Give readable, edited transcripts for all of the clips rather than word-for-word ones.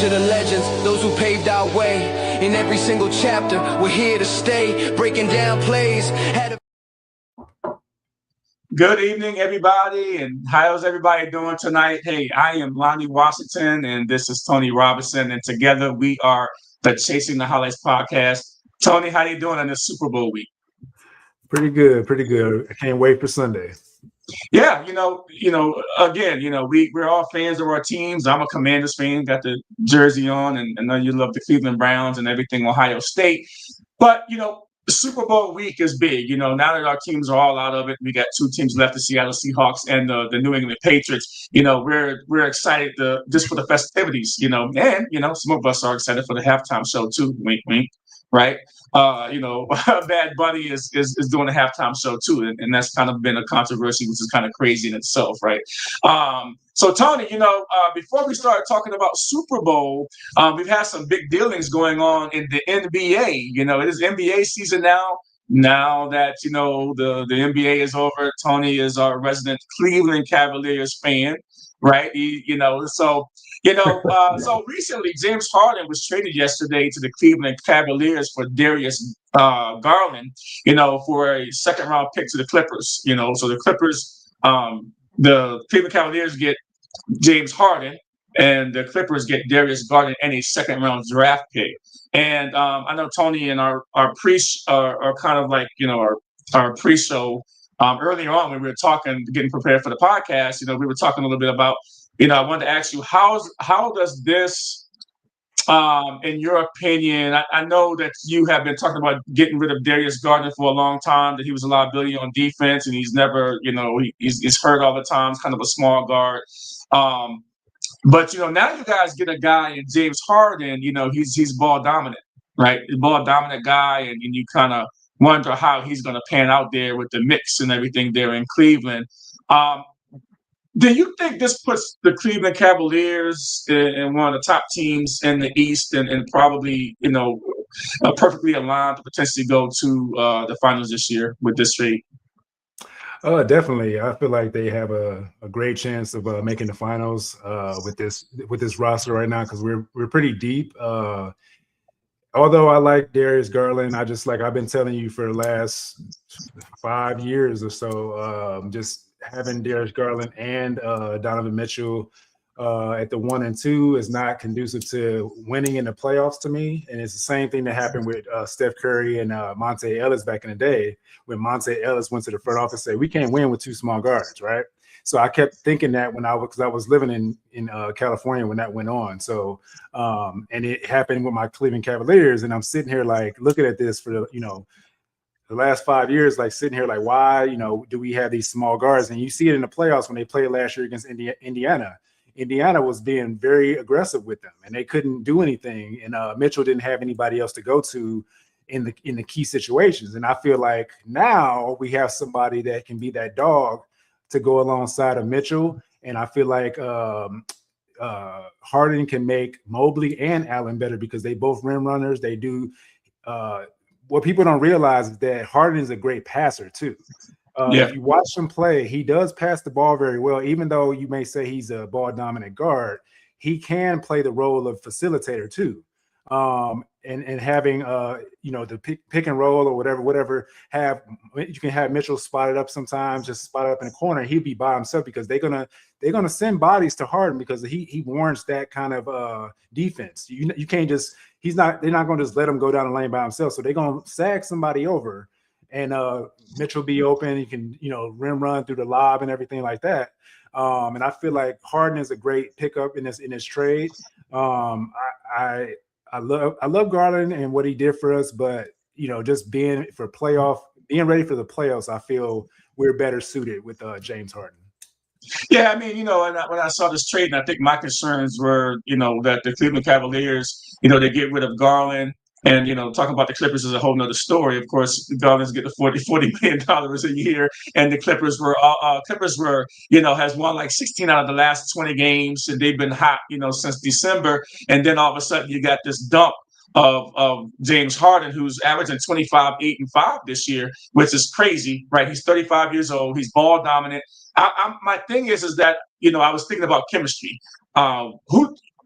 The legends, those who paved our way in every single chapter, we're here to stay, breaking down plays. Good evening, everybody, and how's everybody doing tonight? Hey, I am Lonnie Washington, and this is Tony Robinson, and together we are the Chasing the Highlights podcast. Tony, how you doing on this Super Bowl week? Pretty good, pretty good. I can't wait for Sunday. Yeah, again, we're all fans of our teams. I'm a Commanders fan, got the jersey on, and I know you love the Cleveland Browns and everything, Ohio State. But, the Super Bowl week is big. Now that our teams are all out of it, we got two teams left, the Seattle Seahawks and the New England Patriots. We're excited just for the festivities, and, some of us are excited for the halftime show too, wink, wink, right? Bad Bunny is doing a halftime show too, and that's kind of been a controversy, which is kind of crazy in itself, right? So Tony, before we start talking about Super Bowl, we've had some big dealings going on in the NBA. It is NBA season now. Now that the NBA is over, Tony is our resident Cleveland Cavaliers fan, right? So recently, James Harden was traded yesterday to the Cleveland Cavaliers for Darius Garland, for a second-round pick to the Clippers. So the Clippers, the Cleveland Cavaliers get James Harden, and the Clippers get Darius Garland and a second-round draft pick. And I know Tony and our kind of like our pre-show earlier on when we were talking, getting prepared for the podcast. We were talking a little bit about. I wanted to ask you, how does this, in your opinion, I know that you have been talking about getting rid of Darius Garland for a long time, that he was a liability on defense, and he's never, he's hurt all the time. He's kind of a small guard. But, now you guys get a guy in James Harden, he's ball dominant, right? He's ball dominant guy, and you kind of wonder how he's going to pan out there with the mix and everything there in Cleveland. Do you think this puts the Cleveland Cavaliers in one of the top teams in the East and probably, perfectly aligned to potentially go to the finals this year with this trade? Definitely. I feel like they have a great chance of making the finals with this roster right now, because we're pretty deep. Although I like Darius Garland, I've been telling you for the last 5 years or so, just having Darius Garland and Donovan Mitchell at the 1 and 2 is not conducive to winning in the playoffs to me. And it's the same thing that happened with Steph Curry and Monte Ellis back in the day, when Monte Ellis went to the front office and said, we can't win with two small guards, right? So I kept thinking that because I was living in California when that went on. So and it happened with my Cleveland Cavaliers, and I'm sitting here like looking at this for the last 5 years, like sitting here like, why do we have these small guards? And you see it in the playoffs when they played last year against Indiana. Indiana was being very aggressive with them, and they couldn't do anything. And Mitchell didn't have anybody else to go to in the key situations. And I feel like now we have somebody that can be that dog to go alongside of Mitchell. And I feel like Harden can make Mobley and Allen better, because they both rim runners. They do what people don't realize is that Harden is a great passer too. If you watch him play, he does pass the ball very well. Even though you may say he's a ball dominant guard, he can play the role of facilitator too. And having the pick and roll or whatever, you can have Mitchell spotted up sometimes, just spotted up in the corner. He'd be by himself because they're gonna send bodies to Harden, because he warrants that kind of defense. You can't just they're not gonna just let him go down the lane by himself. So they're gonna sag somebody over, and Mitchell be open. You can, rim run through the lob and everything like that. And I feel like Harden is a great pickup in this trade. I love Garland and what he did for us, but just being ready for the playoffs, I feel we're better suited with James Harden. Yeah, I mean, when I saw this trade, and I think my concerns were, that the Cleveland Cavaliers, they get rid of Garland. And, talking about the Clippers is a whole nother story. Of course, Garland's getting $40 million a year. And the Clippers were, has won like 16 out of the last 20 games. And they've been hot, since December. And then all of a sudden you got this dump of James Harden, who's averaging 25, 8, and 5 this year, which is crazy, right? He's 35 years old. He's ball dominant. My thing is that, I was thinking about chemistry.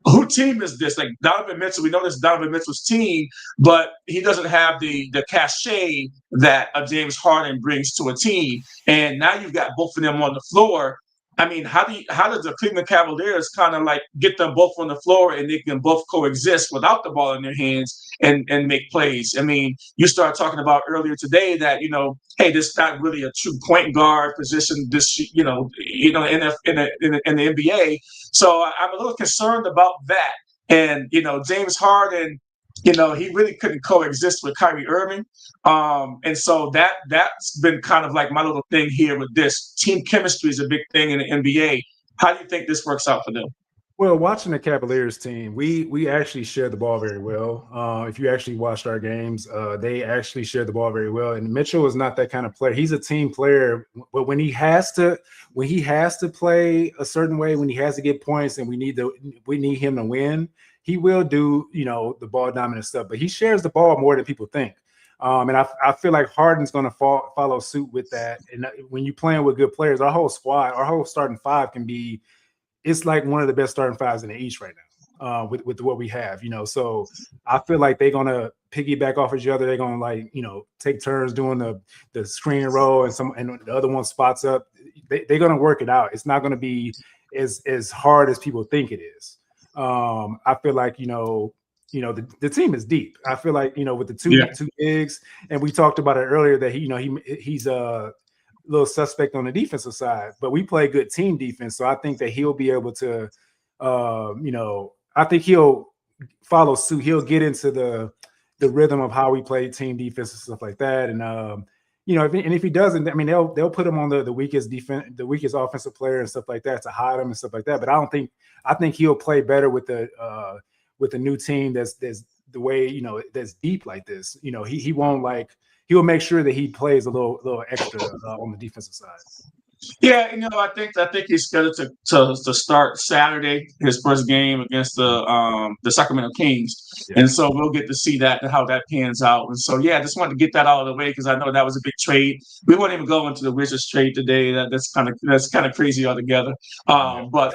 Who team is this? Like Donovan Mitchell, we know this is Donovan Mitchell's team, but he doesn't have the cachet that a James Harden brings to a team. And now you've got both of them on the floor. I mean, how does the Cleveland Cavaliers kind of like get them both on the floor and they can both coexist without the ball in their hands and make plays? I mean, you started talking about earlier today that, hey, this is not really a true point guard position, this, in the NBA. So I'm a little concerned about that. And, James Harden, he really couldn't coexist with Kyrie Irving. And so that's been kind of like my little thing here with this. Team chemistry is a big thing in the NBA. How do you think this works out for them? Well, watching the Cavaliers team, we actually share the ball very well. If you actually watched our games, they actually share the ball very well. And Mitchell is not that kind of player. He's a team player, but when he has to play a certain way, when he has to get points, and we need him to win, he will do the ball dominant stuff. But he shares the ball more than people think. And I feel like Harden's going to follow suit with that. And when you're playing with good players, our whole squad, our whole starting five can be. It's like one of the best starting fives in the East right now, with what we have, So I feel like they're gonna piggyback off each other. They're gonna take turns doing the screen and roll, and the other one spots up. They're gonna work it out. It's not gonna be as hard as people think it is. I feel like the team is deep. I feel like with the two bigs, and we talked about it earlier that he's little suspect on the defensive side, but we play good team defense. So I think that he'll be able to, I think he'll follow suit. He'll get into the rhythm of how we play team defense and stuff like that. And, if he doesn't, I mean, they'll put him on the weakest defense, the weakest offensive player and stuff like that to hide him and stuff like that. But I think he'll play better with the new team that's the way, that's deep like this. He won't he'll make sure that he plays a little extra on the defensive side. Yeah, I think he's scheduled to start Saturday, his first game against the Sacramento Kings, and so we'll get to see that and how that pans out. And so I just wanted to get that out of the way because I know that was a big trade. We won't even go into the Wizards trade today. That's kind of crazy altogether. Let's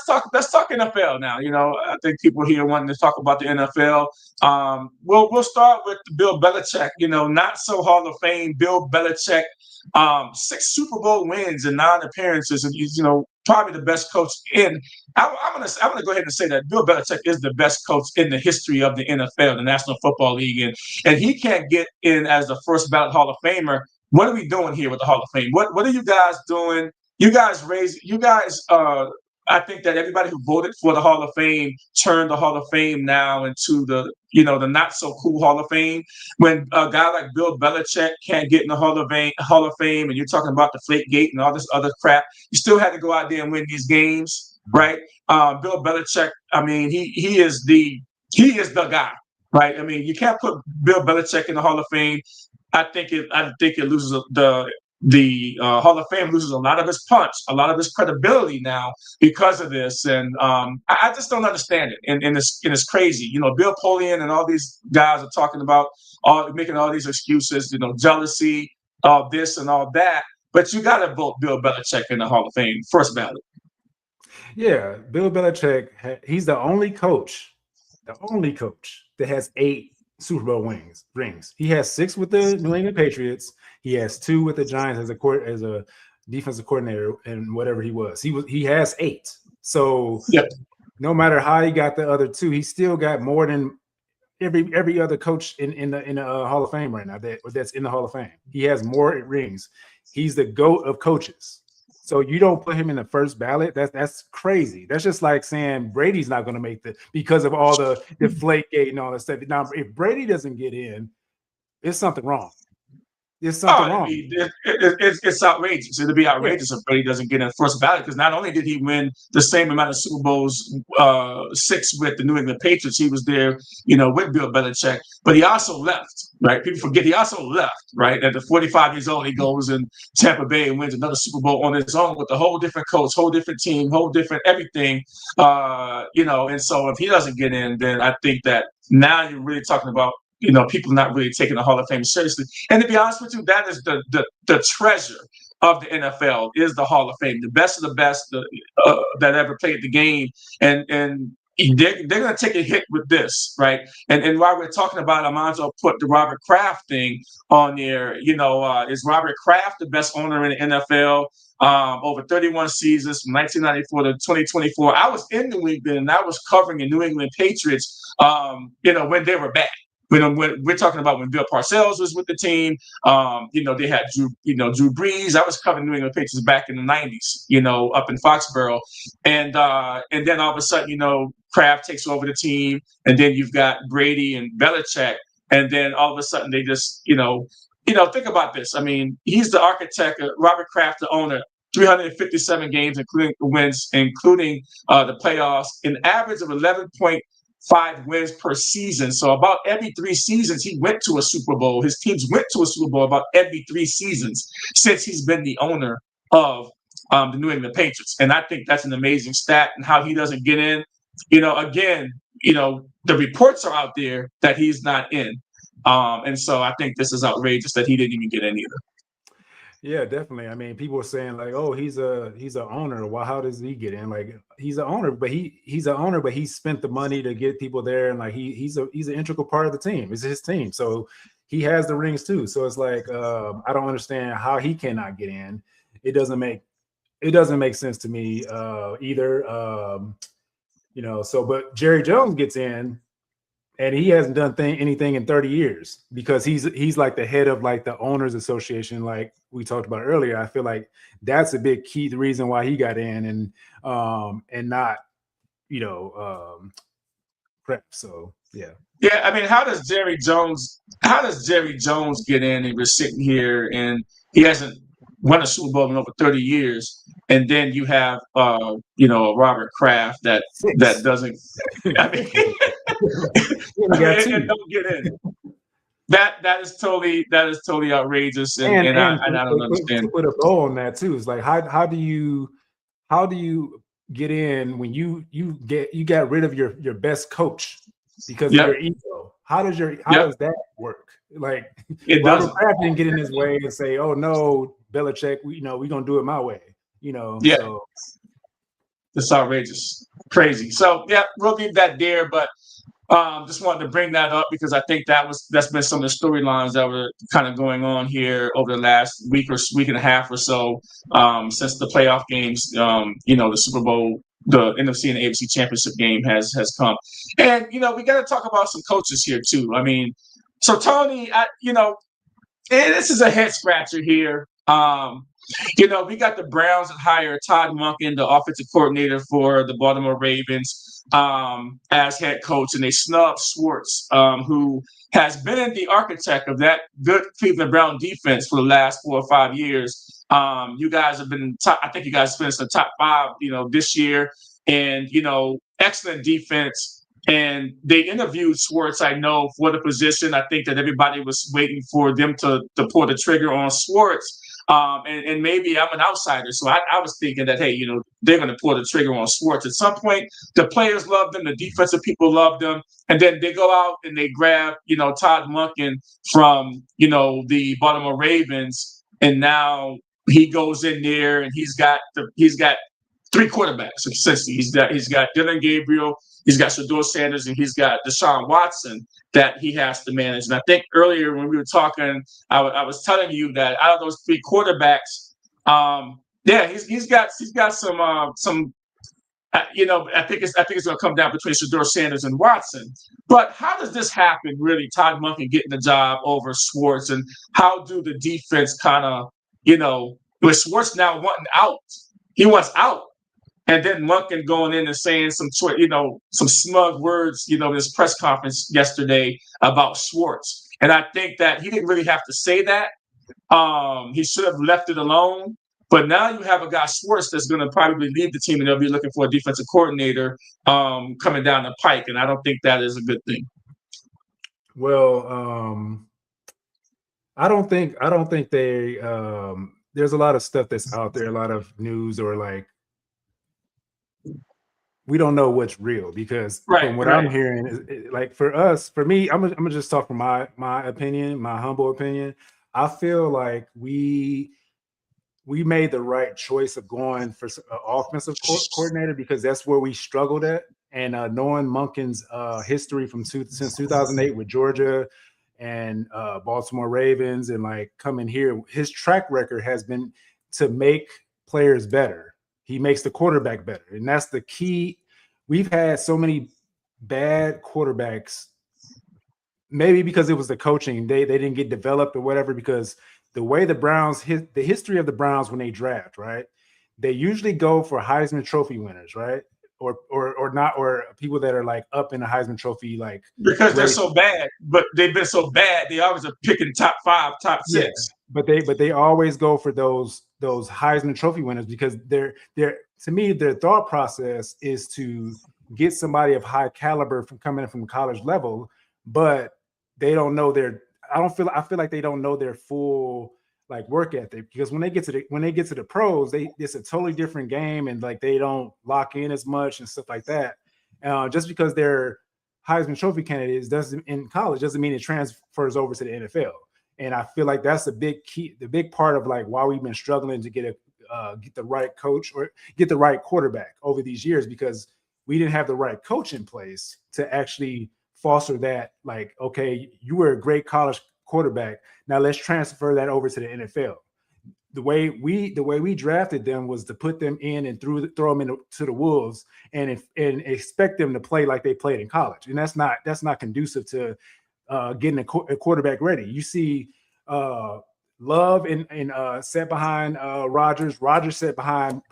talk NFL now. I think people here wanting to talk about the NFL. We'll start with Bill Belichick. Not so Hall of Fame Bill Belichick. 6 Super Bowl wins and 9 appearances, and he's probably the best coach in. I'm gonna go ahead and say that Bill Belichick is the best coach in the history of the NFL, the National Football League, and he can't get in as the first ballot Hall of Famer. What are we doing here with the Hall of Fame? What are you guys doing? I think that everybody who voted for the Hall of Fame turned the Hall of Fame now into the not so cool Hall of Fame. When a guy like Bill Belichick can't get in the Hall of Fame, and you're talking about the Deflategate and all this other crap, you still had to go out there and win these games, right? Bill Belichick, I mean, he is the guy, right? I mean, you can't put Bill Belichick in the Hall of Fame. I think it loses the Hall of Fame loses a lot of its punch, a lot of its credibility now because of this, and I just don't understand it. And it's crazy, Bill Polian and all these guys are talking about making all these excuses, jealousy, all this and all that. But you got to vote Bill Belichick in the Hall of Fame first ballot. Yeah, Bill Belichick, he's the only coach that has 8 Super Bowl rings. He has 6 with the New England Patriots. He has 2 with the Giants as a defensive coordinator and whatever he was. He has 8. So no matter how he got the other 2, he still got more than every other coach in the Hall of Fame right now that's in the Hall of Fame. He has more rings. He's the GOAT of coaches. So you don't put him in the first ballot. That's crazy. That's just like saying Brady's not going to make because of all the Deflategate and all that stuff. Now, if Brady doesn't get in, there's something wrong. There's something wrong. It's outrageous. It'd be outrageous if Brady doesn't get in the first ballot, because not only did he win the same amount of Super Bowls, 6 with the New England Patriots, he was there, with Bill Belichick, but he also left, right? People forget he also left, right? At the 45 years old, he goes in Tampa Bay and wins another Super Bowl on his own with a whole different coach, whole different team, whole different everything, and so if he doesn't get in, then I think that now you're really talking about people not really taking the Hall of Fame seriously. And to be honest with you, that is the treasure of the NFL is the Hall of Fame, the best of the best that ever played the game. And they're going to take a hit with this, right? And while we're talking about it, I might as well put the Robert Kraft thing on there. Is Robert Kraft the best owner in the NFL? Over 31 seasons from 1994 to 2024. I was in New England and I was covering the New England Patriots, when they were bad. When we're talking about when Bill Parcells was with the team, they had Drew Brees. I was covering New England Patriots back in the 90s, up in Foxborough. And then all of a sudden, Kraft takes over the team, and then you've got Brady and Belichick. And then all of a sudden they just, think about this. I mean, he's the architect, Robert Kraft, the owner, 357 games, including wins, including the playoffs, an average of 11.5 wins per season. So about every 3 seasons, he went to a Super Bowl. His teams went to a Super Bowl about every 3 seasons since he's been the owner of the New England Patriots. And I think that's an amazing stat. And how he doesn't get in, again, the reports are out there that he's not in. And so I think this is outrageous that he didn't even get in either. Yeah, definitely. I mean, people are saying like, "Oh, he's an owner. Well, how does he get in?" Like, he's an owner, but he's an owner, but he spent the money to get people there, and like he's an integral part of the team. It's his team, so he has the rings too. So it's like I don't understand how he cannot get in. It doesn't make sense to me either. So but Jerry Jones gets in. And he hasn't done anything in 30 years because he's like the head of like the owners association, like we talked about earlier. I feel like that's a big key, the reason why he got in and not, prep. So yeah. Yeah, I mean, how does Jerry Jones get in and we're sitting here and he hasn't won a Super Bowl in over 30 years, and then you have Robert Kraft that doesn't I mean and don't get in. That is totally outrageous, and I don't understand. To put a bow on that too, is like how do you get in when you got rid of your best coach because of your ego? How does that work? Like Robert Kraft didn't get in his way and say, "Oh no, Belichick, we're gonna do it my way." Yeah, so. It's outrageous, crazy. So yeah, we'll leave that there, but. Just wanted to bring that up because I think that's been some of the storylines that were kind of going on here over the last week and a half or so since the playoff games. The Super Bowl, the NFC and the AFC Championship game has come, and we got to talk about some coaches here too. I mean, so Tony, this is a head scratcher here. We got the Browns that hired Todd Monken, the offensive coordinator for the Baltimore Ravens, as head coach, and they snubbed Schwartz, who has been the architect of that good Cleveland Brown defense for the last 4 or 5 years. You guys have been top. I think you guys finished the top 5, this year, and excellent defense. And they interviewed Schwartz, I know, for the position. I think that everybody was waiting for them to pull the trigger on Schwartz. And maybe I'm an outsider, so I was thinking that, hey, they're going to pull the trigger on Schwartz at some point. The players love them, the defensive people love them, and then they go out and they grab, Todd Monken from, the Baltimore Ravens, and now he goes in there and he's got 3 quarterbacks essentially. He's got Dylan Gabriel, he's got Shedeur Sanders, and he's got Deshaun Watson that he has to manage. And I think earlier when we were talking, I was telling you that out of those 3 quarterbacks, he's got some I think it's going to come down between Shedeur Sanders and Watson. But how does this happen? Really, Todd Monken getting the job over Schwartz, and how do the defense kind of, with Schwartz now wanting out, he wants out, and then Monken going in and saying some smug words, in his press conference yesterday about Schwartz, and I think that he didn't really have to say that. He should have left it alone. But now you have a guy, Schwartz, that's going to probably leave the team, and they'll be looking for a defensive coordinator coming down the pike, and I don't think that is a good thing. Well, I don't think they. There's a lot of stuff that's out there, a lot of news, or like we don't know what's real, because from what I'm hearing, like for me, I'm gonna just talk from my opinion, my humble opinion. I feel like we made the right choice of going for an offensive coordinator, because that's where we struggled at. And knowing Monken's history since 2008 with Georgia and Baltimore Ravens, and like coming here, his track record has been to make players better. He makes the quarterback better, and that's the key. We've had so many bad quarterbacks, maybe because it was the coaching. They didn't get developed or whatever, because the way the Browns, the history of the Browns when they draft, right? They usually go for Heisman Trophy winners, right? Or not, or people that are like up in the Heisman Trophy, like because they're so bad, but they've been so bad, they always are picking top 5, top 6. Yeah, but they always go for those Heisman Trophy winners, because they're to me, their thought process is to get somebody of high caliber from coming in from college level, but they don't know I feel like they don't know their full like work ethic, because when they get to the pros, it's a totally different game, and like they don't lock in as much and stuff like that. Just because they're Heisman Trophy candidates in college doesn't mean it transfers over to the NFL. And I feel like that's the big part of like why we've been struggling to get the right coach or get the right quarterback over these years, because we didn't have the right coach in place to actually foster that. Like, okay, you were a great college quarterback, now let's transfer that over to the NFL. The way we drafted them was to put them in and throw them into the wolves and expect them to play like they played in college, and that's not conducive to getting a quarterback ready. You see Love and set behind Rodgers set behind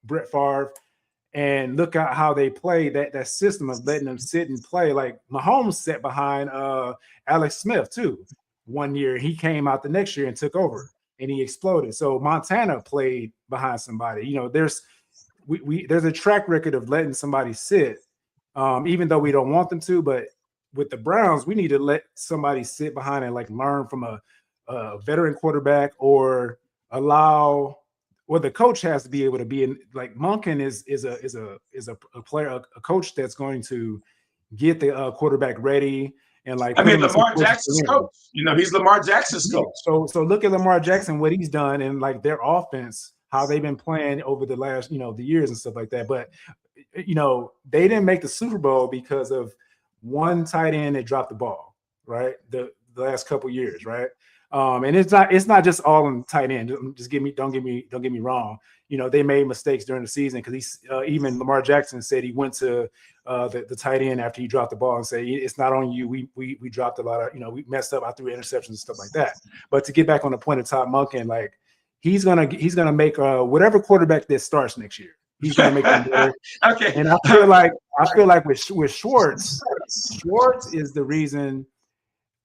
Brett Favre, and look at how they play that system of letting them sit and play. Like Mahomes sat behind Alex Smith too. One year he came out the next year and took over, and he exploded. So Montana played behind somebody. There's a track record of letting somebody sit, even though we don't want them to. But with the Browns, we need to let somebody sit behind and like learn from a veteran quarterback, or allow. Well, the coach has to be able to be in. Like Monken is a player, a coach that's going to get the quarterback ready, and like. I mean, Lamar Jackson's coach. He's Lamar Jackson's coach. So look at Lamar Jackson, what he's done, and like their offense, how they've been playing over the last the years and stuff like that. But they didn't make the Super Bowl because of one tight end that dropped the ball, right? The last couple years, right? And it's not just all in tight end. Don't get me wrong. They made mistakes during the season, because even Lamar Jackson said he went to the tight end after he dropped the ball and said, it's not on you. We dropped a lot of, we messed up. I threw interceptions and stuff like that. But to get back on the point of Todd Monken, like he's gonna make whatever quarterback that starts next year, he's gonna make them better. Okay. And I feel like with Schwartz is the reason.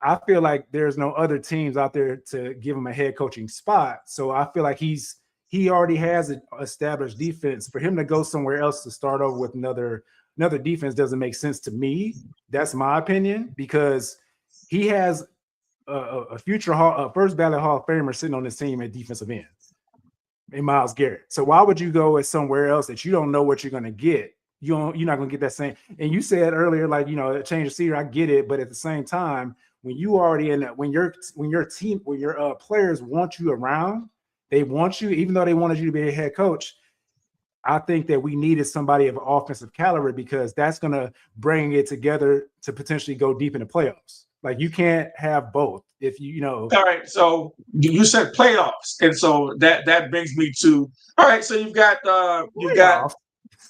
I feel like there's no other teams out there to give him a head coaching spot. So I feel like he already has an established defense. For him to go somewhere else to start over with another defense doesn't make sense to me. That's my opinion, because he has a future first ballot Hall of Famer sitting on his team at defensive end, in Myles Garrett. So why would you go with somewhere else that you don't know what you're going to get? You're not going to get that same. And you said earlier, like, a change of scenery, I get it, but at the same time, when you already in that, when your players want you around, they want you, even though they wanted you to be a head coach. I think that we needed somebody of offensive caliber, because that's going to bring it together to potentially go deep in the playoffs. Like you can't have both. If All right. So you said playoffs, and so that brings me to all right. So you've got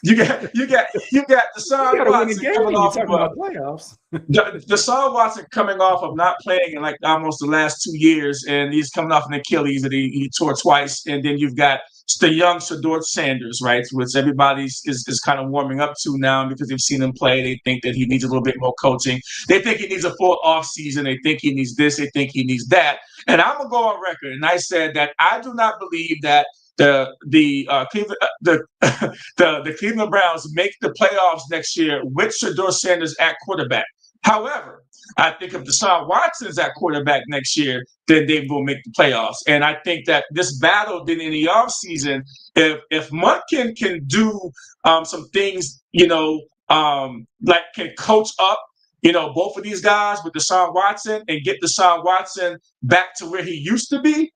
You got You Deshaun got to win a Watson game coming when you're off talking of about playoffs. Deshaun Watson coming off of not playing in like almost the last 2 years, and he's coming off an Achilles that he tore twice. And then you've got the young Shador Sanders, right, which everybody is kind of warming up to now because they've seen him play. They think that he needs a little bit more coaching. They think he needs a full offseason. They think he needs this. They think he needs that. And I'm gonna go on record, and I said that I do not believe that Cleveland the Cleveland Browns make the playoffs next year with Shador Sanders at quarterback. However, I think if Deshaun Watson is at quarterback next year, then they will make the playoffs. And I think that this battle then in the offseason, if Munkin can do some things, like can coach up, both of these guys with Deshaun Watson and get Deshaun Watson back to where he used to be,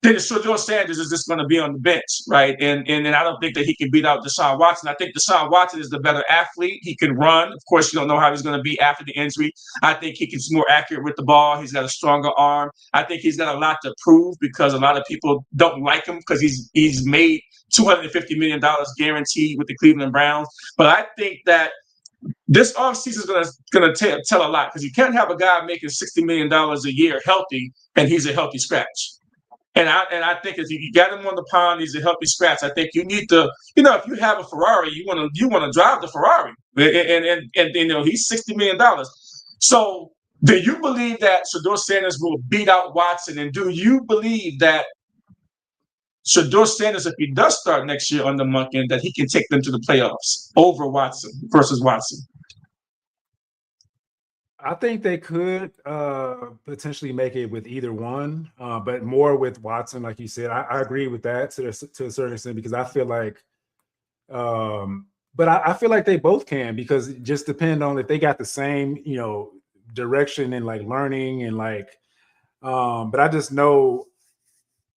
then Shador Sanders is just going to be on the bench, right? And I don't think that he can beat out Deshaun Watson. I think Deshaun Watson is the better athlete. He can run. Of course, you don't know how he's going to be after the injury. I think he's more accurate with the ball. He's got a stronger arm. I think he's got a lot to prove because a lot of people don't like him because he's made $250 million guaranteed with the Cleveland Browns. But I think that this offseason is going to tell a lot because you can't have a guy making $60 million a year healthy and he's a healthy scratch. And I think if you got him on the pound, he's a healthy scratch. I think you need to, if you have a Ferrari, you want to drive the Ferrari, and he's $60 million. So, do you believe that Shador Sanders will beat out Watson? And do you believe that Shador Sanders, if he does start next year on the Munkin, that he can take them to the playoffs over Watson versus Watson? I think they could potentially make it with either one, but more with Watson, like you said. I agree with that to a certain extent because I feel like, but I feel like they both can because it just depend on if they got the same, direction and like learning and like. But I just know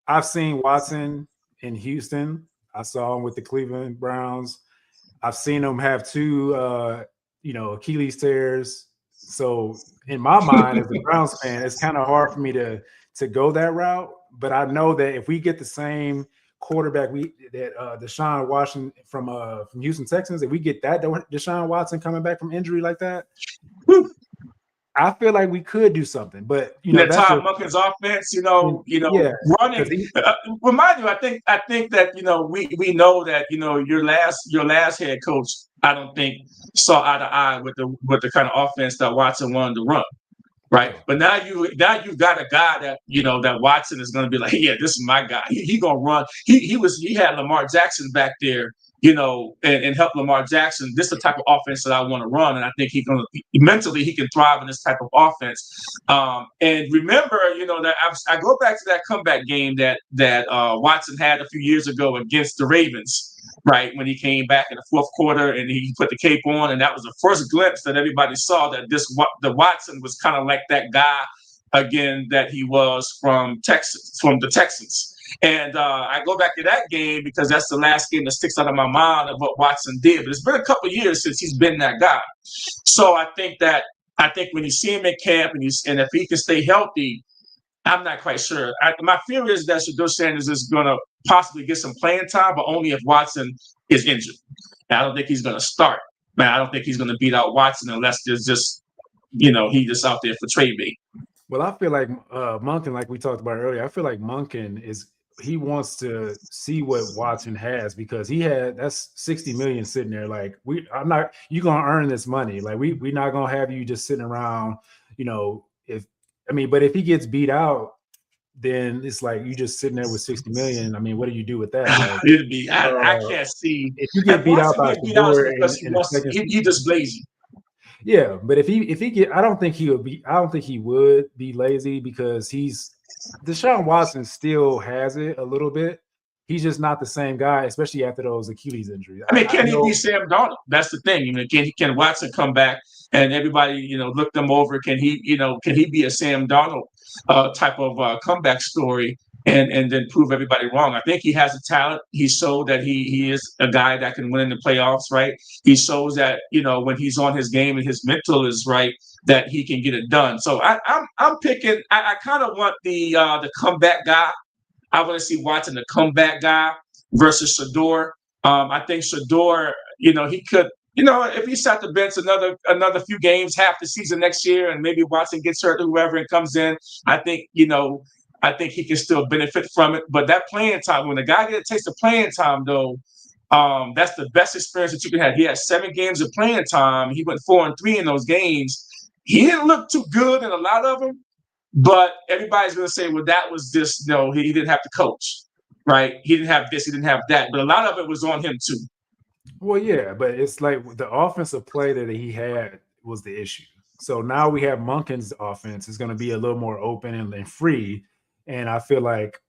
I've seen Watson in Houston. I saw him with the Cleveland Browns. I've seen him have two, Achilles tears. So in my mind, as a Browns fan, it's kind of hard for me to go that route. But I know that if we get the same quarterback Deshaun Watson from Houston Texans, if we get that Deshaun Watson coming back from injury like that, I feel like we could do something. But that Todd Munkin's offense, running. Remind you, I think that we know that your last head coach, I don't think saw eye to eye with the kind of offense that Watson wanted to run, right? But now you've got a guy that that Watson is going to be like, yeah, this is my guy. He gonna run. He had Lamar Jackson back there, and help Lamar Jackson. This is the type of offense that I want to run, and I think mentally he can thrive in this type of offense. And remember, that I go back to that comeback game that Watson had a few years ago against the Ravens, right, when he came back in the fourth quarter and he put the cape on, and that was the first glimpse that everybody saw that the Watson was kind of like that guy again that he was from the Texans. And I go back to that game because that's the last game that sticks out of my mind of what Watson did. But it's been a couple of years since he's been that guy. So I think when you see him in camp and if he can stay healthy, I'm not quite sure. My fear is that Shador Sanders is going to possibly get some playing time, but only if Watson is injured. And I don't think he's going to start. Man, I don't think he's going to beat out Watson unless there's just, he just out there for trade bait. Well, I feel like Munkin, like we talked about earlier, I feel like Munkin he wants to see what Watson has because that's $60 million sitting there. Like you're gonna earn this money. Like we're not gonna have you just sitting around, but if he gets beat out, then it's like you just sitting there with $60 million. I mean, what do you do with that? Like, it'd be I can't see if you get beat out by Shador he just lazy. Yeah, but if he get, I don't think he would be lazy because Deshaun Watson still has it a little bit. He's just not the same guy, especially after those Achilles injuries. I mean, can he be Sam Darnold? That's the thing. Can Watson come back and everybody, look them over? Can he be a Sam Darnold type of comeback story and then prove everybody wrong? I think he has the talent. He showed that he is a guy that can win in the playoffs, right? He shows that, when he's on his game and his mental is right, that he can get it done. So I'm picking. I kind of want the comeback guy. I want to see Watson, the comeback guy, versus Shador. I think Shador, he could, if he sat the bench another few games, half the season next year, and maybe Watson gets hurt or whoever and comes in, I think he can still benefit from it. But that playing time, when a guy gets a taste of playing time, though, that's the best experience that you can have. He had 7 games of playing time. He went 4-3 in those games. He didn't look too good in a lot of them, but everybody's going to say, well, that was just, he didn't have to coach, right? He didn't have this, he didn't have that. But a lot of it was on him, too. Well, yeah, but it's like the offensive play that he had was the issue. So now we have Monken's offense is going to be a little more open and free. And I feel like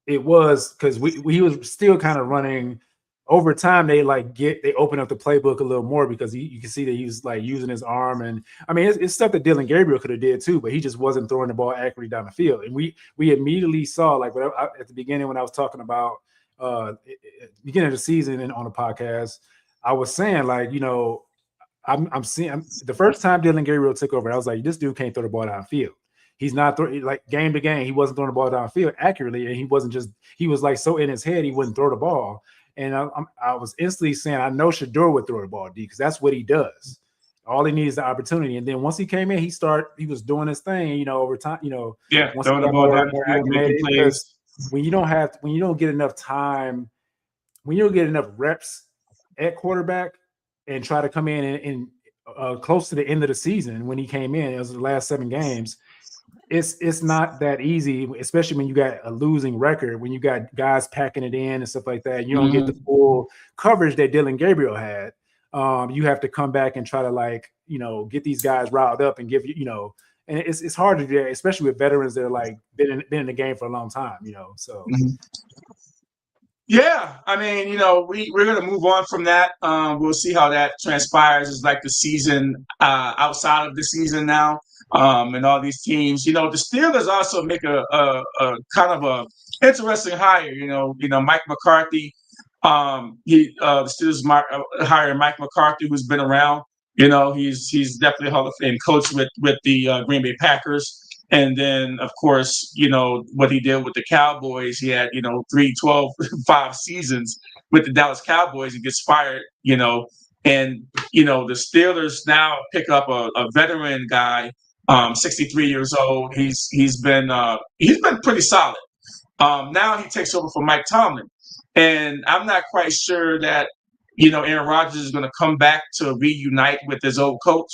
it was because he was still kind of running. Over time, they open up the playbook a little more because you can see that he was like using his arm, and I mean it's stuff that Dylan Gabriel could have did too, but he just wasn't throwing the ball accurately down the field. And we immediately saw, like, at the beginning when I was talking about beginning of the season and on the podcast, I was saying, like, I'm seeing the first time Dylan Gabriel took over, I was like, this dude can't throw the ball downfield. He's not like game to game, he wasn't throwing the ball downfield accurately, and he was like so in his head he wouldn't throw the ball. And I was instantly saying, I know Shedeur would throw the ball deep because that's what he does. All he needs is the opportunity. And then once he came in, he was doing his thing, over time, Yeah, once throwing the ball down the field, making plays. When you don't get enough time, when you don't get enough reps at quarterback and try to come in and close to the end of the season, when he came in, it was the last 7 games. It's not that easy, especially when you got a losing record, when you got guys packing it in and stuff like that. You don't get the full coverage that Dylan Gabriel had. You have to come back and try to get these guys riled up and give and it's hard to do that, especially with veterans that are like been in the game for a long time, so. Yeah, I mean, we're going to move on from that. We'll see how that transpires. It's like the season outside of the season now. And all these teams, the Steelers also make a kind of a interesting hire. Mike McCarthy. The Steelers hired Mike McCarthy, who's been around. He's definitely a Hall of Fame coach with the Green Bay Packers. And then, of course, what he did with the Cowboys. He had 3, 12, 5 seasons with the Dallas Cowboys. He gets fired. And the Steelers now pick up a veteran guy. 63 years old. He's been pretty solid. Now he takes over for Mike Tomlin, and I'm not quite sure that Aaron Rodgers is going to come back to reunite with his old coach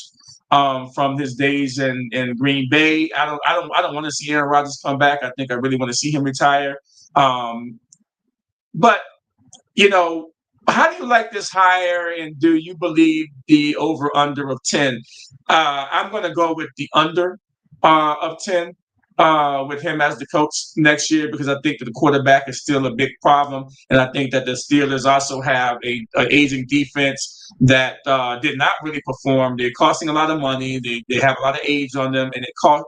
from his days in Green Bay. I don't want to see Aaron Rodgers come back. I think I really want to see him retire. But how do you like this hire, and do you believe the over-under of 10? I'm going to go with the under of 10 with him as the coach next year, because I think that the quarterback is still a big problem. And I think that the Steelers also have an aging defense that did not really perform. They're costing a lot of money. They have a lot of age on them,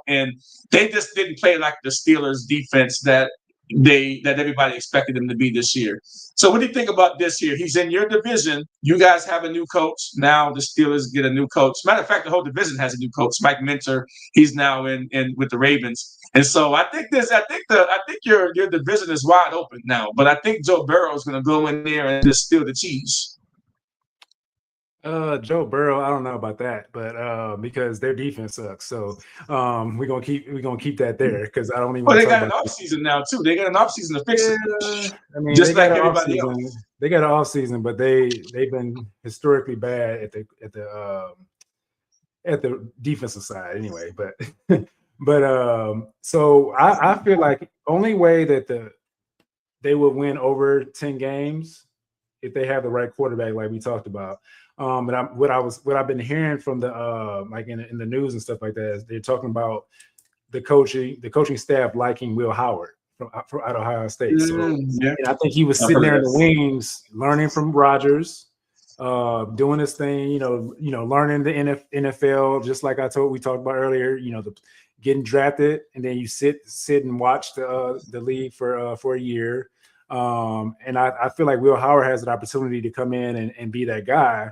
and they just didn't play like the Steelers defense that everybody expected them to be this year. So what do you think about this year? He's in your division. You guys have a new coach. Now the Steelers get a new coach. Matter of fact, the whole division has a new coach, Mike Minter. He's now in with the Ravens. And so I think your division is wide open now. But I think Joe Burrow is going to go in there and just steal the cheese. Joe Burrow, I don't know about that, but because their defense sucks, so we're gonna keep that there because I don't even. Well, they got an off season now too. They got an off season to fix it. I mean, just like everybody else. They got an off season, but they've been historically bad at the defensive side anyway. But so I feel like only way that they would win over 10 games if they have the right quarterback, like we talked about. But what I've been hearing from the like in the news and stuff like that is they're talking about the coaching staff liking Will Howard from out of Ohio State. So and I think he was sitting there in the wings, learning from Rodgers, doing his thing, learning the NFL, just like we talked about earlier, getting drafted, and then you sit and watch the league for a year. And I feel like Will Howard has an opportunity to come in and be that guy,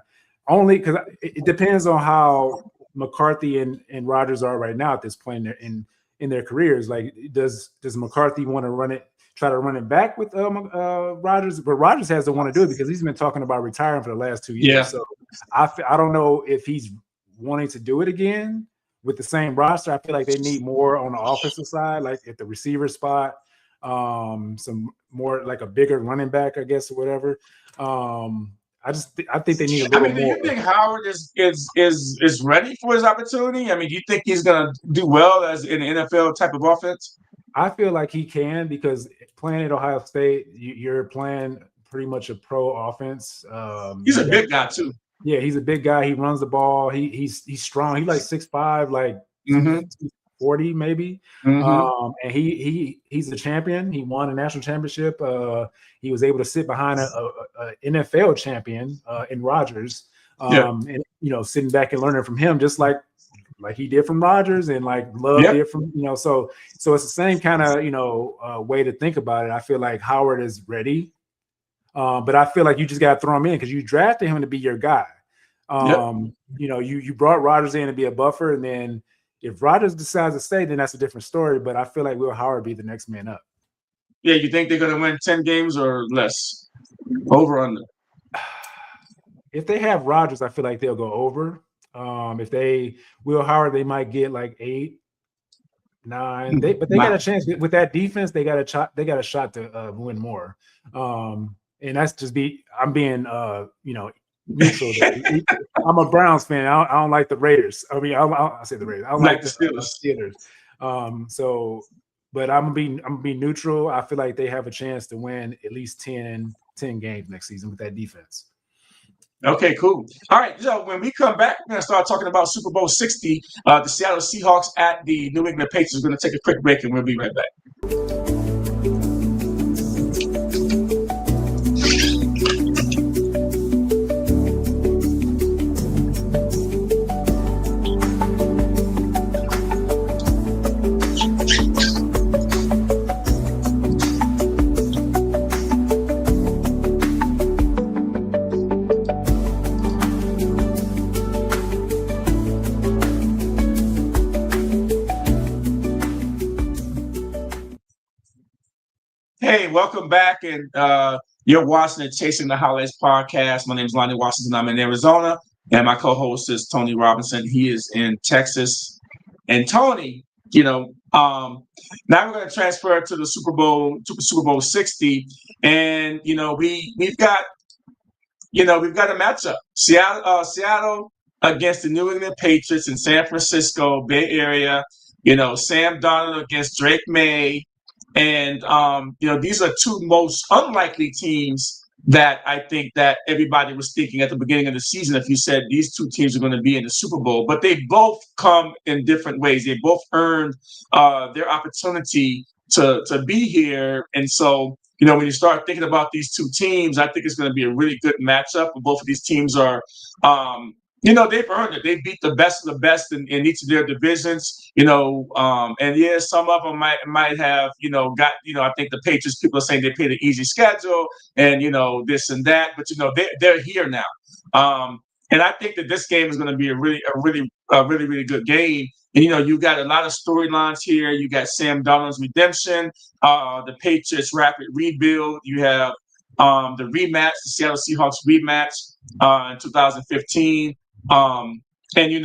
only because it depends on how McCarthy and Rodgers are right now at this point. And in their careers. Like, does McCarthy want to try to run it back with Rodgers? But Rodgers has to want to do it because he's been talking about retiring for the last 2 years. Yeah. So I don't know if he's wanting to do it again with the same roster. I feel like they need more on the offensive side, like at the receiver spot, some more like a bigger running back, I guess, or whatever. I think they need a little do more. you think Howard is ready for his opportunity? I mean, do you think he's going to do well as in an NFL type of offense? I feel like he can, because playing at Ohio State, you're playing pretty much a pro offense. He's a big guy too. Yeah, he's a big guy. He runs the ball. He's strong. He's like 6'5", like 40 maybe. And he's a champion. He won a national championship. He was able to sit behind a NFL champion in Rodgers. And sitting back and learning from him, just like he did from Rodgers, and like Love did from So it's the same kind of way to think about it. I feel like Howard is ready. But I feel like you just got to throw him in because you drafted him to be your guy. You brought Rodgers in to be a buffer, and then if Rodgers decides to stay, then that's a different story. But I feel like Will Howard be the next man up. Yeah, you think they're going to win 10 games or less? Over under? If they have Rodgers, I feel like they'll go over. If they Will Howard, they might get like 8, 9. But they got a chance with that defense. They got a shot to win more. And that's just I'm being neutral. I'm a Browns fan. I don't like the Raiders. I mean, I say the Raiders. I don't like the Steelers. But I'm gonna be neutral. I feel like they have a chance to win at least 10 games next season with that defense. Okay, cool. All right, so when we come back, we're going to start talking about Super Bowl 60, the Seattle Seahawks at the New England Patriots. We're going to take a quick break, and we'll be right back. Hey, welcome back, and you're watching the Chasing the Highlights podcast. My name is Lonnie Washington. I'm in Arizona, and my co-host is Tony Robinson. He is in Texas. And Tony, now we're going to transfer to the Super Bowl 60, and we've got a matchup: Seattle against the New England Patriots in San Francisco Bay Area. Sam Darnold against Drake May. And, these are two most unlikely teams that I think that everybody was thinking at the beginning of the season if you said these two teams are going to be in the Super Bowl. But they both come in different ways. They both earned their opportunity to be here. And so, when you start thinking about these two teams, I think it's going to be a really good matchup. Both of these teams are they've earned it. They beat the best of the best in each of their divisions, and some of them might have, I think the Patriots, people are saying they played an easy schedule and, this and that, but, they're here now. And I think that this game is going to be a really good game. And, you got a lot of storylines here. You got Sam Darnold's redemption, the Patriots' rapid rebuild. You have the rematch, the Seattle Seahawks rematch in 2015. And then you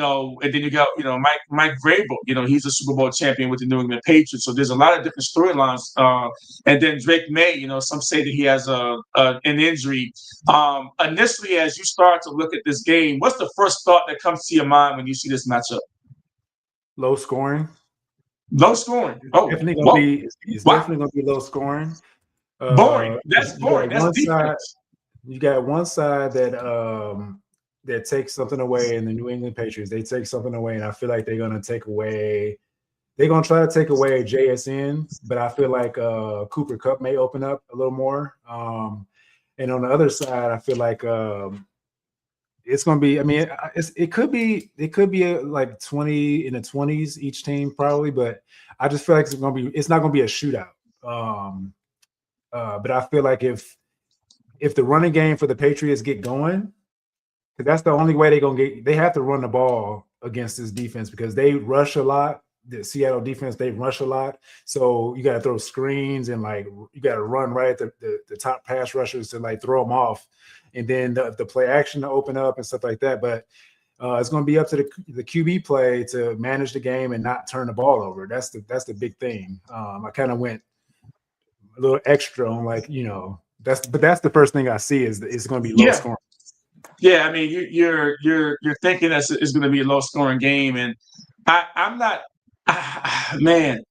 got, Mike Vrabel, he's a Super Bowl champion with the New England Patriots. So there's a lot of different storylines. And then Drake May, some say that he has an injury. Initially, as you start to look at this game, what's the first thought that comes to your mind when you see this matchup? Low scoring. Low scoring. Oh, definitely definitely going to be low scoring. Boring. That's boring. That's defense. You got one side that takes something away in the New England Patriots. They take something away, and I feel like they're going to try to take away JSN, but I feel like Cooper Kupp may open up a little more. And on the other side, I feel like it's going to be, it could be like 20 in the 20s each team probably, but I just feel like it's not going to be a shootout. But I feel like if the running game for the Patriots get going, because that's the only way they have to run the ball against this defense because they rush a lot the Seattle defense, they rush a lot. So you got to throw screens and like you got to run right at the top pass rushers to like throw them off. And then the play action to open up and stuff like that. But it's going to be up to the QB play to manage the game and not turn the ball over. That's the big thing. I kind of went a little extra on like, that's the first thing I see is it's going to be low scoring. Yeah, I mean, you're thinking that it's going to be a low scoring game, and I'm not, man.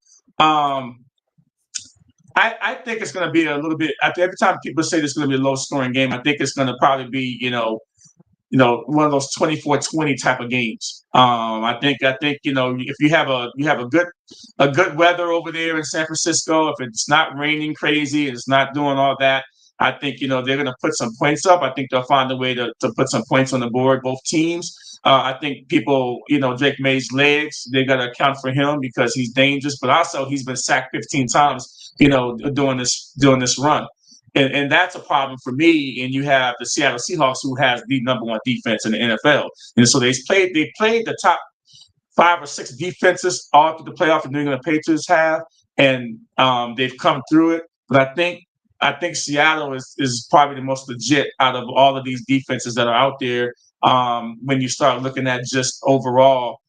I think it's going to be a little bit. Every time people say it's going to be a low scoring game, I think it's going to probably be one of those 24-20 type of games. I think if you have a good weather over there in San Francisco, if it's not raining crazy, it's not doing all that. I think they're going to put some points up. I think they'll find a way to put some points on the board, both teams. I think people, Drake May's legs, they got to account for him because he's dangerous, but also he's been sacked 15 times, doing this run. And that's a problem for me. And you have the Seattle Seahawks, who has the number one defense in the NFL. And so they played the top 5 or 6 defenses all through the playoff, the New England Patriots have, and they've come through it. But I think Seattle is probably the most legit out of all of these defenses that are out there. When you start looking at just overall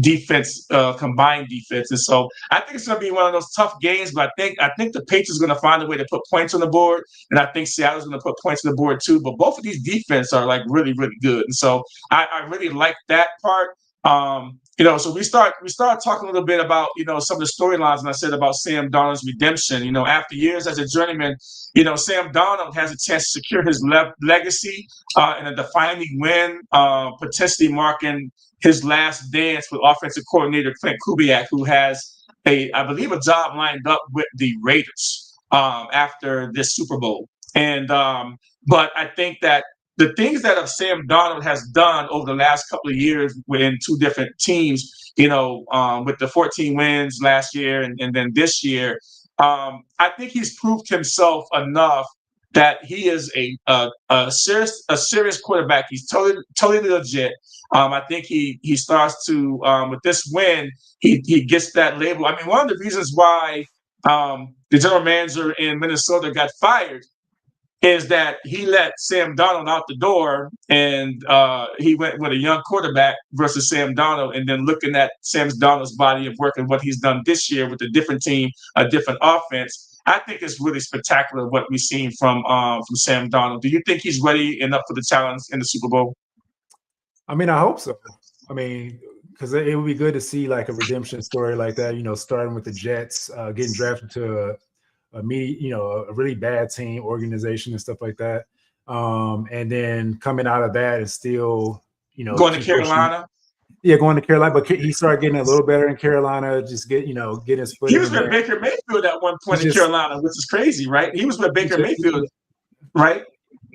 defense, combined defense. And so I think it's going to be one of those tough games, but I think the Patriots are going to find a way to put points on the board, and I think Seattle's going to put points on the board too. But both of these defense are like really, really good, and so I really like that part. So we start talking a little bit about some of the storylines, and I said about Sam Darnold's redemption. After years as a journeyman, Sam Darnold has a chance to secure his legacy in a defining win, potentially marking his last dance with offensive coordinator Clint Kubiak, who has I believe a job lined up with the Raiders after this Super Bowl. And but I think that the things that Sam Darnold has done over the last couple of years within 2 different teams, with the 14 wins last year and then this year, I think he's proved himself enough that he is a serious quarterback. He's totally legit. I think he starts to with this win, he gets that label. I mean, one of the reasons why the general manager in Minnesota got fired is that he let Sam Darnold out the door, and he went with a young quarterback versus Sam Darnold, and then looking at Sam Darnold's body of work and what he's done this year with a different team, a different offense. I think it's really spectacular what we've seen from Sam Darnold. Do you think he's ready enough for the challenge in the Super Bowl? I mean, I hope so. I mean, because it would be good to see like a redemption story like that. Starting with the Jets, getting drafted to a really bad team, organization, and stuff like that, and then coming out of that and still, going to Carolina. Yeah, going to Carolina, but he started getting a little better in Carolina. Just getting his foot. He was with Baker Mayfield at one point in Carolina, which is crazy, right? He was with Baker Mayfield, right?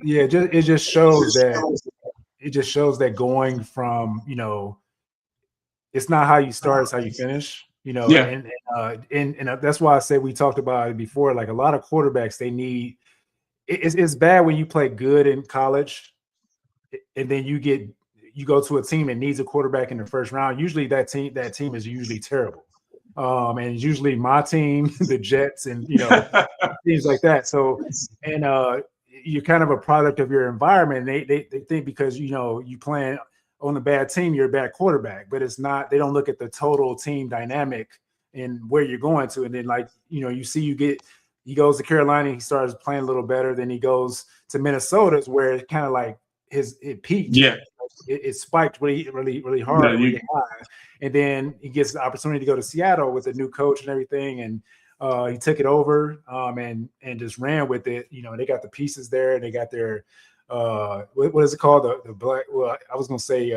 Yeah, it just shows that going from it's not how you start, it's how you finish. Yeah. And that's why I said we talked about it before. Like a lot of quarterbacks, they need. It's bad when you play good in college, and then you go to a team that needs a quarterback in the first round. Usually that team is usually terrible. And it's usually my team, the Jets, and teams like that. So, and you're kind of a product of your environment. They think because you playing on a bad team, you're a bad quarterback, but it's not. They don't look at the total team dynamic and where you're going to. And then he goes to Carolina, he starts playing a little better. Then he goes to Minnesota, where it's kind of like it peaked. Yeah. It spiked really, really, really hard, really high. And then he gets the opportunity to go to Seattle with a new coach and everything. And he took it over and just ran with it. They got the pieces there. They got their what is it called? The black. Well, I was gonna say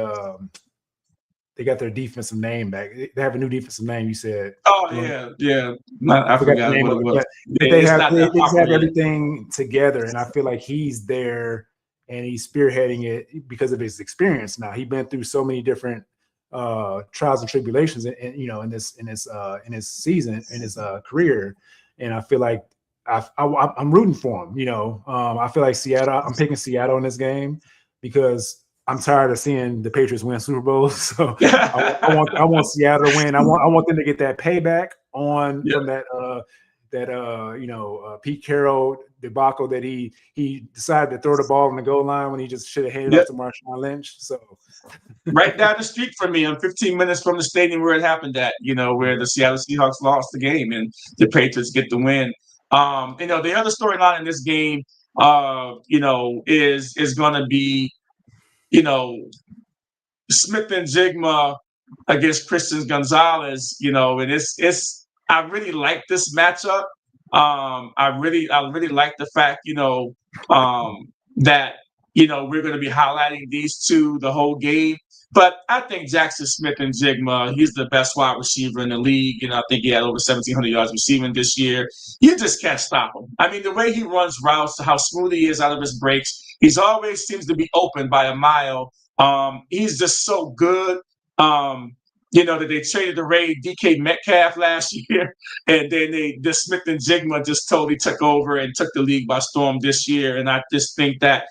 they got their defensive name back. They have a new defensive name. You said. Oh yeah. I forgot what it was. They have everything together, and I feel like he's there. And he's spearheading it because of his experience. Now he's been through so many different trials and tribulations, in his season, in his career, and I feel like I'm rooting for him. I feel like Seattle. I'm picking Seattle in this game because I'm tired of seeing the Patriots win Super Bowls. So I want Seattle to win. I want them to get that payback on Yeah. from Pete Carroll debacle that he decided to throw the ball on the goal line when he just should have handed Yeah. off to Marshawn Lynch. So Right down the street from me. I'm 15 minutes from the stadium where it happened at, where the Seattle Seahawks lost the game and the Patriots get the win. The other storyline in this game, is going to be, Smith and Jigma against Christian Gonzalez, and it's I really like this matchup. I really like the fact, that we're going to be highlighting these two the whole game. But I think Jackson Smith and Jigma, he's the best wide receiver in the league. I think he had over 1,700 yards receiving this year. You just can't stop him. I mean, the way he runs routes, how smooth he is out of his breaks, he's always seems to be open by a mile. He's just so good. That they traded away DK Metcalf last year, and then Smith and Jigma just totally took over and took the league by storm this year. And I just think that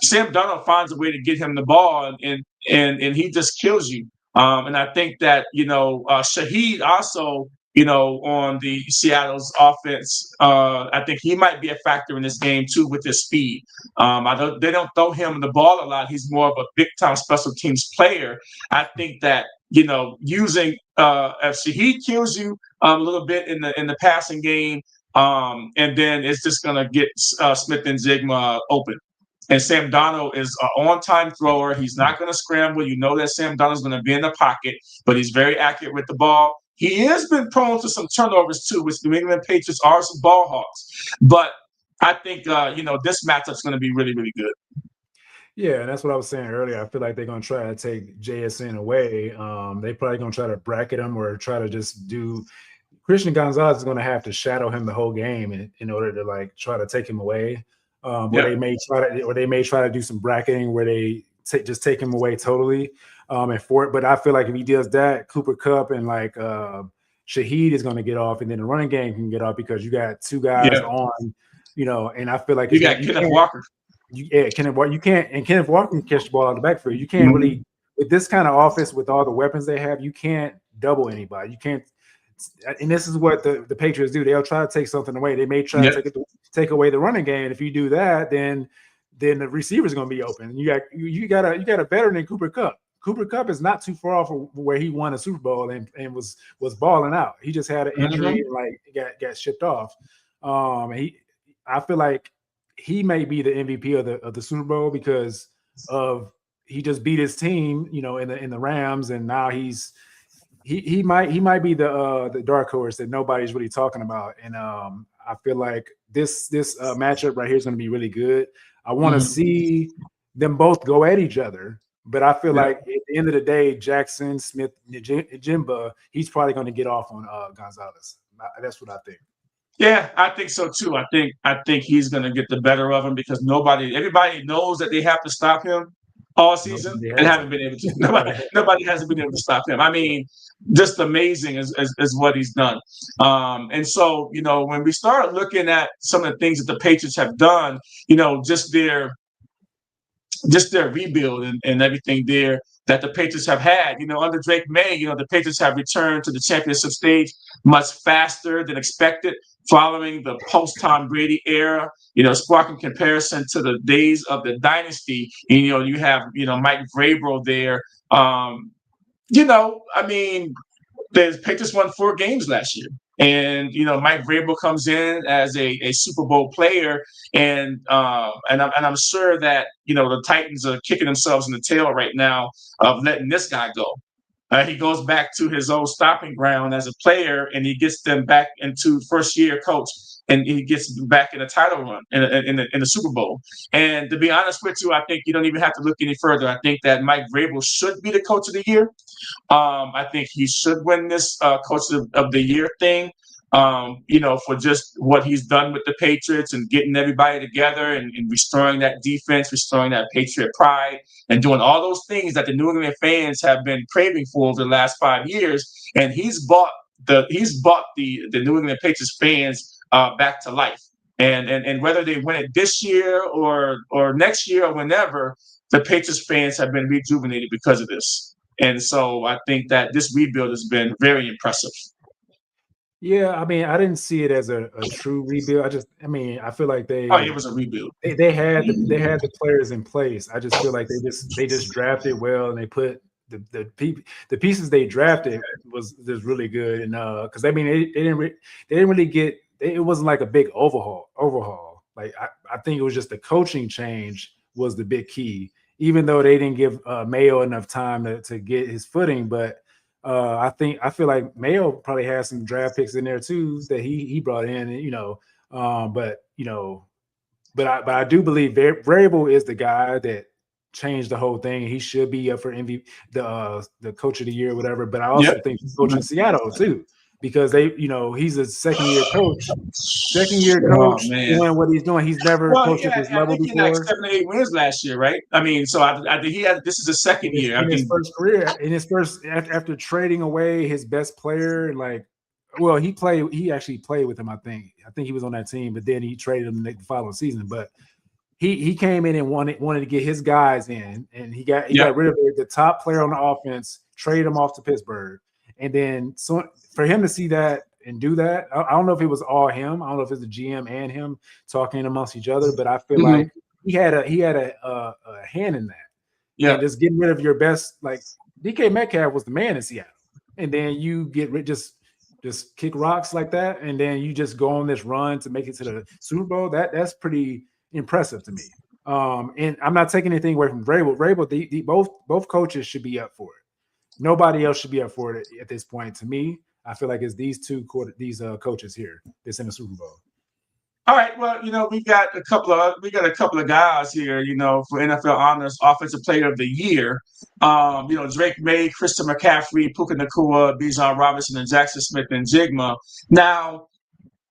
Sam Darnold finds a way to get him the ball, and he just kills you. And I think that Shaheed also, on the Seattle's offense, I think he might be a factor in this game too with his speed. They don't throw him the ball a lot. He's more of a big time special teams player. I think that using if Shaheed kills you a little bit in the passing game, and then it's just gonna get Smith and Jigma open. And Sam Darnold is an on-time thrower. He's not going to scramble. You know that Sam Darnold's going to be in the pocket, but he's very accurate with the ball. He has been prone to some turnovers too, which New England Patriots are some ball hawks. But I think this matchup's going to be really, really good. Yeah, and that's what I was saying earlier. I feel like they're going to try to take JSN away. They probably going to try to bracket him or try to just do. Christian Gonzalez is going to have to shadow him the whole game in order to try to take him away. They may try to do some bracketing where they just take him away totally. But I feel like if he does that, Cooper Kupp and Shaheed is going to get off, and then the running game can get off because you got two guys on, and I feel like you got Kenneth Walker. Kenneth Walker. You can't, and Kenneth Walker can catch the ball out of the backfield. You can't really with this kind of offense with all the weapons they have. You can't double anybody. You can't. And this is what the Patriots do. They'll try to take something away. They may try to take away the running game. And if you do that, then the receiver's going to be open. You got a veteran in Cooper Kupp. Cooper Kupp is not too far off from where he won a Super Bowl and was balling out. He just had an injury and got shipped off. I feel like he may be the MVP of the Super Bowl because of he just beat his team, in the Rams, and now he might be the dark horse that nobody's really talking about. And I feel like this matchup right here is going to be really good. I want to see them both go at each other, but I feel like at the end of the day, Jackson Smith Jimba, he's probably going to get off on Gonzalez. That's what I think. Yeah, I think so too. I think he's going to get the better of him because everybody knows that they have to stop him all season and haven't been able to. Nobody hasn't been able to stop him. I mean, just amazing is what he's done. And so, when we start looking at some of the things that the Patriots have done, just their rebuild and everything there that the Patriots have had, under Drake May, the Patriots have returned to the championship stage much faster than expected following the post-Tom Brady era, sparking comparison to the days of the dynasty. You have, Mike Vrabel there. I mean, the Patriots won 4 games last year. And, Mike Vrabel comes in as a Super Bowl player. And I'm sure that, the Titans are kicking themselves in the tail right now of letting this guy go. He goes back to his old stopping ground as a player, and he gets them back into first-year coach, and he gets back in a title run in the Super Bowl. And to be honest with you, I think you don't even have to look any further. I think that Mike Vrabel should be the coach of the year. I think he should win this coach of the year thing. For just what he's done with the Patriots and getting everybody together and restoring that defense, restoring that Patriot pride, and doing all those things that the New England fans have been craving for over the last 5 years. And he's brought the New England Patriots fans back to life. And whether they win it this year or next year or whenever, the Patriots fans have been rejuvenated because of this. And so I think that this rebuild has been very impressive. Yeah, I mean, I didn't see it as a true rebuild. I mean, I feel like Oh, it was a rebuild. they had the players in place. I just feel like they just drafted well, and they put the pieces they drafted was really good. And because I mean, they didn't really get it wasn't like a big overhaul. Like I think it was just the coaching change was the big key. Even though they didn't give Mayo enough time to get his footing, but I feel like Mayo probably has some draft picks in there too that he brought in, and but but I do believe Variable is the guy that changed the whole thing, and he should be up for MVP, the coach of the year, or whatever. But I also think he's coaching Seattle too, because he's a second year coach doing what he's doing. He's never coached at this level before. He had like 7 or 8 wins last year, right? I mean, so I think this is his second year. In his first career, after trading away his best player, like, well, he actually played with him. I think he was on that team, but then he traded him the following season. But he came in and wanted to get his guys in, and he got rid of the top player on the offense, traded him off to Pittsburgh, and then so for him to see that and do that, I don't know if it was all him. I don't know if it's the GM and him talking amongst each other, but I feel like he had a hand in that. Yeah, and just getting rid of your best, like DK Metcalf was the man in Seattle, and then you get rid just kick rocks like that, and then you just go on this run to make it to the Super Bowl. That's pretty impressive to me. And I'm not taking anything away from Vrabel. Vrabel, both coaches should be up for it. Nobody else should be up for it at this point. To me, I feel like it's these coaches here that's in the Super Bowl. All right, well, we got a couple of guys here, for NFL honors, Offensive Player of the Year. Drake May, Christian McCaffrey, Puka Nacua, Bijan Robinson, and Jackson Smith and Jigma. Now,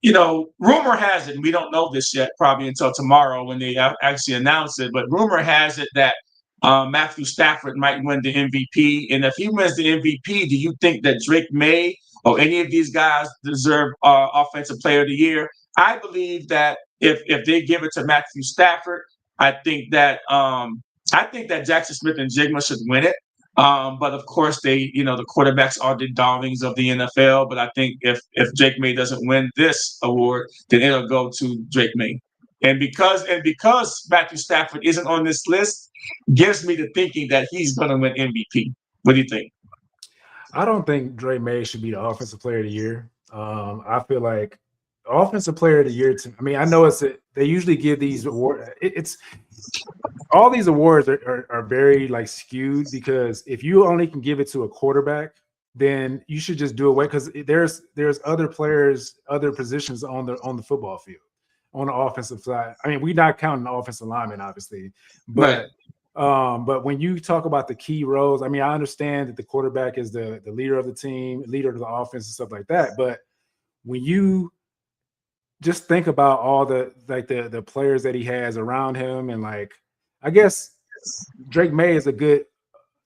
rumor has it, and we don't know this yet, probably until tomorrow when they actually announce it, but rumor has it that Matthew Stafford might win the MVP. And if he wins the MVP, do you think that Drake May or any of these guys deserve Offensive Player of the Year? I believe that if they give it to Matthew Stafford, I think that Jackson Smith and Jigma should win it. But of course, the quarterbacks are the darlings of the NFL. But I think if Drake May doesn't win this award, then it'll go to Drake May. And because Matthew Stafford isn't on this list, gives me the thinking that he's going to win MVP. What do you think? I don't think Drake May should be the Offensive Player of the Year. I feel like Offensive Player of the Year. I know they usually give these awards. It's all these awards are very like skewed, because if you only can give it to a quarterback, then you should just do away, because there's other players, other positions on the football field on the offensive side. I mean, we're not counting the offensive linemen, obviously, but but when you talk about the key roles, I mean, I understand that the quarterback is the leader of the team, leader of the offense, and stuff like that. But when you just think about all the players that he has around him, and like, I guess Drake May is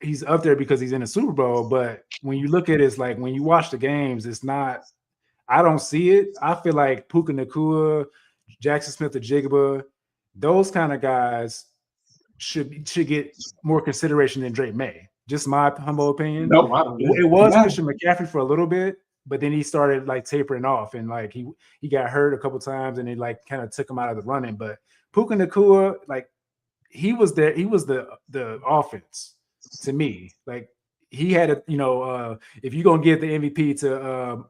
he's up there because he's in the Super Bowl. But when you look at it, it's like when you watch the games, it's not. I don't see it. I feel like Puka Nacua, Jackson Smith-Njigba, those kind of guys should get more consideration than Drake May. Just my humble opinion. No, I don't know. It was Christian McCaffrey for a little bit, but then he started like tapering off, and like he got hurt a couple times, and it like kind of took him out of the running. But Puka Nacua, like he was the offense to me. Like he had if you're gonna give the MVP to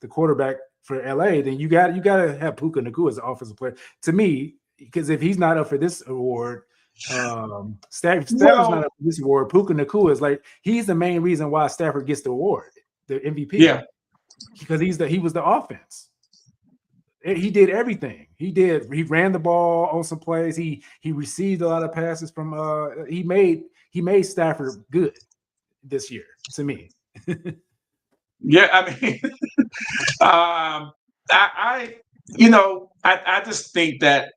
the quarterback for LA, then you got to have Puka Nacua as an offensive player to me, because if he's not up for this award, Stafford's not up for this award. Puka Nacua is like, he's the main reason why Stafford gets the award, the MVP. Yeah, because he was the offense. He did everything. He ran the ball on some plays. He received a lot of passes from. He made Stafford good this year to me. Yeah, I mean, I just think that.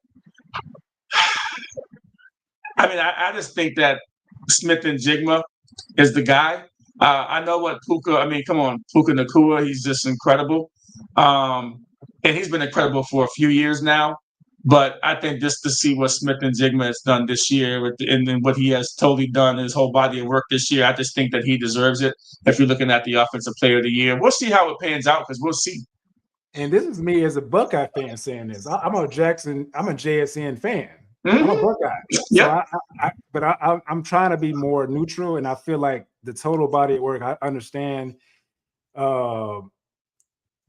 I just think that Smith and Jigma is the guy. I know what Puka. I mean, come on, Puka Nacua. He's just incredible, and he's been incredible for a few years now. But I think just to see what Smith and Jigma has done this year and then what he has totally done in his whole body of work this year, I just think that he deserves it. If you're looking at the Offensive Player of the Year, we'll see how it pans out because we'll see. And this is me as a Buckeye fan saying this. I'm a JSN fan. I'm a Buckeye. Yeah. So I'm trying to be more neutral, and I feel like the total body of work, I understand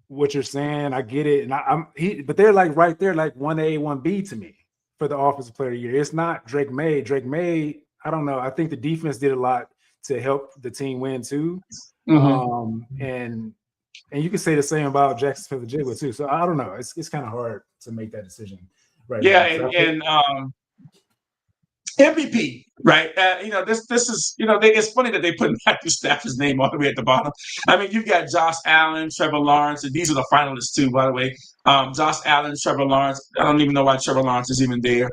what you're saying. I get it. And but they're like right there, like 1A, 1B to me for the Offensive Player of the Year. It's not Drake May. Drake May, I don't know. I think the defense did a lot to help the team win too. And you can say the same about Jackson Smith-Njigba too. So I don't know. It's kind of hard to make that decision right now. And MVP, right? This is it's funny that they put Matthew Stafford's name all the way at the bottom. I mean, you've got Josh Allen, Trevor Lawrence, and these are the finalists too, by the way. Josh Allen, Trevor Lawrence. I don't even know why Trevor Lawrence is even there.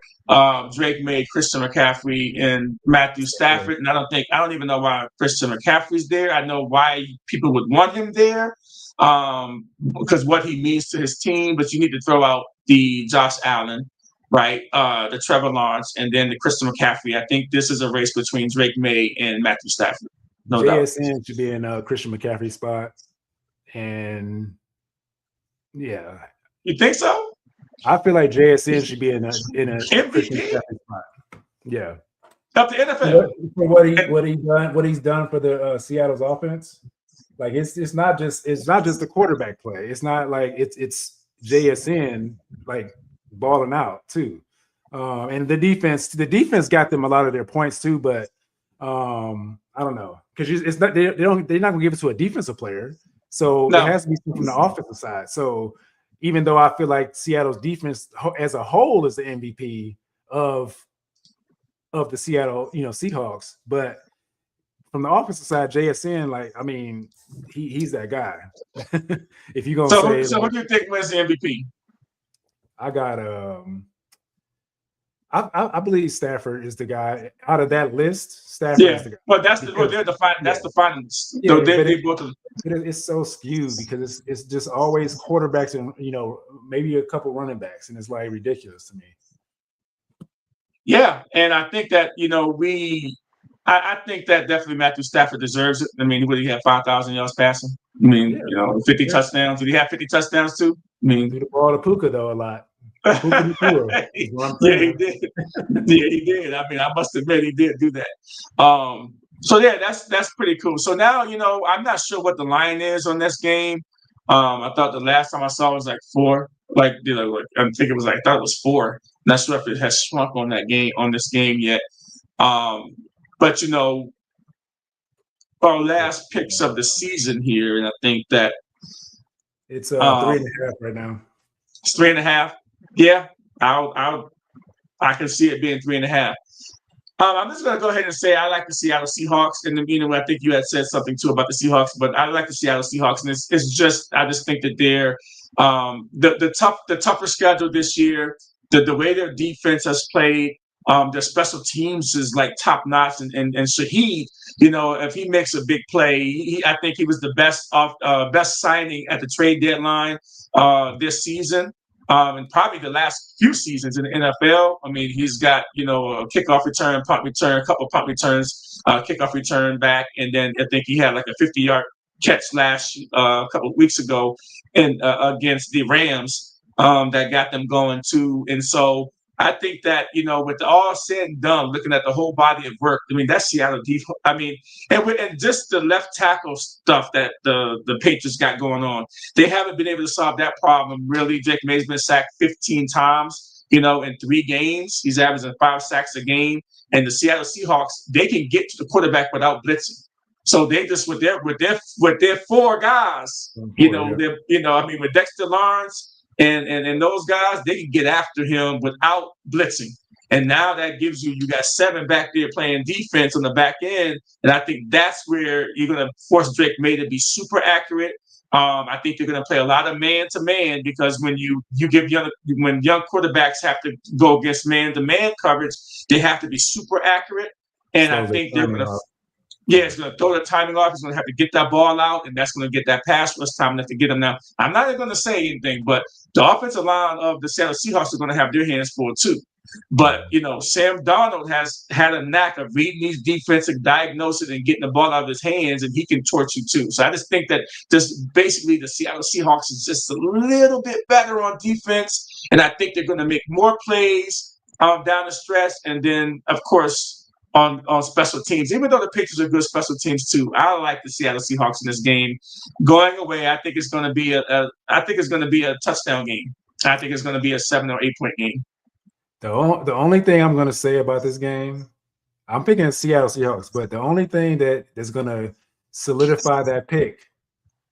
Drake May, Christian McCaffrey, and Matthew Stafford. And I don't even know why Christian McCaffrey's there. I know why people would want him there, because what he means to his team. But you need to throw out the Josh Allen, right? The Trevor Lawrence, and then the Christian McCaffrey. I think this is a race between Drake May and Matthew Stafford. No doubt. JSN should be in Christian McCaffrey's spot. And yeah. You think so? I feel like JSN should be in a Christian McCaffrey spot. Yeah. Up the NFL. For what he's done for the Seattle's offense. Like it's not just the quarterback play. It's not like it's JSN like balling out too, and the defense got them a lot of their points too. But I don't know, because it's not they're not gonna give it to a defensive player, so it has to be from the offensive side. So even though I feel like Seattle's defense as a whole is the MVP of the Seattle Seahawks, but from the offensive side, JSN, like, I mean, he's that guy. If you're gonna so who do you think wins the MVP? I got I believe Stafford is the guy out of that list. Stafford is the guy. But that's the finalists. Yeah, so they both. It's so skewed because it's just always quarterbacks and maybe a couple running backs, and it's like ridiculous to me. Yeah, and I think that I think that definitely Matthew Stafford deserves it. I mean, would he have 5,000 yards passing? I mean, 50 touchdowns. Did he have 50 touchdowns too? I mean, threw the ball to Puka though a lot. Yeah, he did. Yeah, he did. I mean, I must admit he did do that. So yeah, that's pretty cool. So now I'm not sure what the line is on this game. I thought the last time I saw it was like 4. I think it was I thought it was 4. Not sure if it has shrunk on this game yet. But our last picks of the season here, and I think that it's 3.5 right now. It's 3.5. Yeah, I can see it being 3.5. I'm just going to go ahead and say I like the Seattle Seahawks, and I think you had said something too about the Seahawks, but I like the Seattle Seahawks, and it's just I just think that they're the tougher schedule this year, the way their defense has played. Their special teams is like top notch, and Shaheed, if he makes a big play, I think he was the best signing at the trade deadline this season, and probably the last few seasons in the NFL. I mean, he's got a kickoff return, punt return, a couple punt returns, kickoff return back, and then I think he had like a 50-yard catch a couple of weeks ago against the Rams that got them going too, and so. I think that, with all said and done, looking at the whole body of work, I mean, that's Seattle defense. I mean, and just the left tackle stuff that the Patriots got going on, they haven't been able to solve that problem, really. Drake May's been sacked 15 times, in 3 games. He's averaging 5 sacks a game. And the Seattle Seahawks, they can get to the quarterback without blitzing. So they just, with their 4 guys, with Dexter Lawrence, and those guys, they can get after him without blitzing. And now that gives you got 7 back there playing defense on the back end. And I think that's where you're going to force Drake May to be super accurate. I think they're going to play a lot of man-to-man because when when young quarterbacks have to go against man-to-man coverage, they have to be super accurate. And I think they're going to Yeah, it's going to throw the timing off. He's going to have to get that ball out, and that's going to get that pass rush time enough to get him now. I'm not even going to say anything, but the offensive line of the Seattle Seahawks are going to have their hands full too. But, Sam Darnold has had a knack of reading these defensive diagnoses and getting the ball out of his hands, and he can torch you too. So I just think that just basically the Seattle Seahawks is just a little bit better on defense, and I think they're going to make more plays down the stretch. And then, of course, on special teams, even though the Patriots are good special teams too, I like the Seattle Seahawks in this game. Going away, I think it's going to be a touchdown game. I think it's going to be a 7 or 8 point game. The only thing I'm going to say about this game, I'm picking Seattle Seahawks, but the only thing that is going to solidify that pick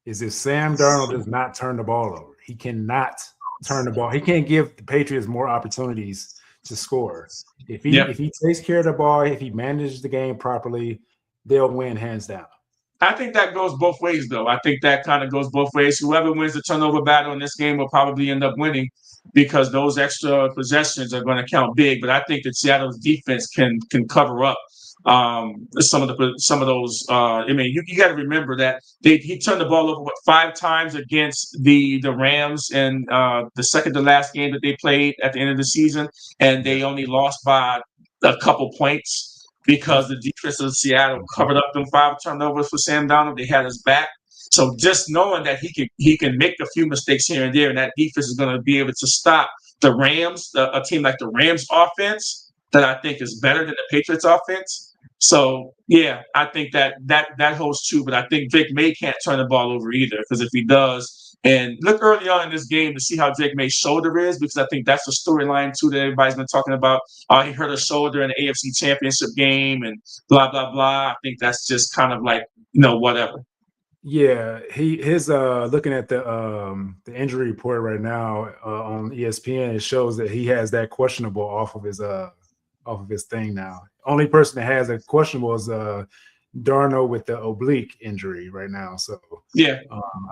is if Sam Darnold does not turn the ball over. He cannot turn the ball. He can't give the Patriots more opportunities to score. If he takes care of the ball, if he manages the game properly, they'll win hands down. I think that goes both ways, though. I think that kind of goes both ways. Whoever wins the turnover battle in this game will probably end up winning because those extra possessions are going to count big. But I think that Seattle's defense can cover up some of those. You got to remember that he turned the ball over 5 times against the Rams in the second to last game that they played at the end of the season, and they only lost by a couple points because the defense of Seattle covered up them 5 turnovers for Sam Darnold. They had his back. So just knowing that he can make a few mistakes here and there, and that defense is going to be able to stop the Rams, a team like the Rams offense that I think is better than the Patriots offense. So, yeah, I think that holds true. But I think Drake May can't turn the ball over either, because if he does, and look early on in this game to see how Drake May's shoulder is, because I think that's the storyline, too, that everybody's been talking about. He hurt his shoulder in the AFC Championship game and blah, blah, blah. I think that's just kind of like, whatever. Yeah, his looking at the injury report right now on ESPN, it shows that he has that questionable off of his thing now. Only person that has a questionable is Darno with the oblique injury right now. So yeah,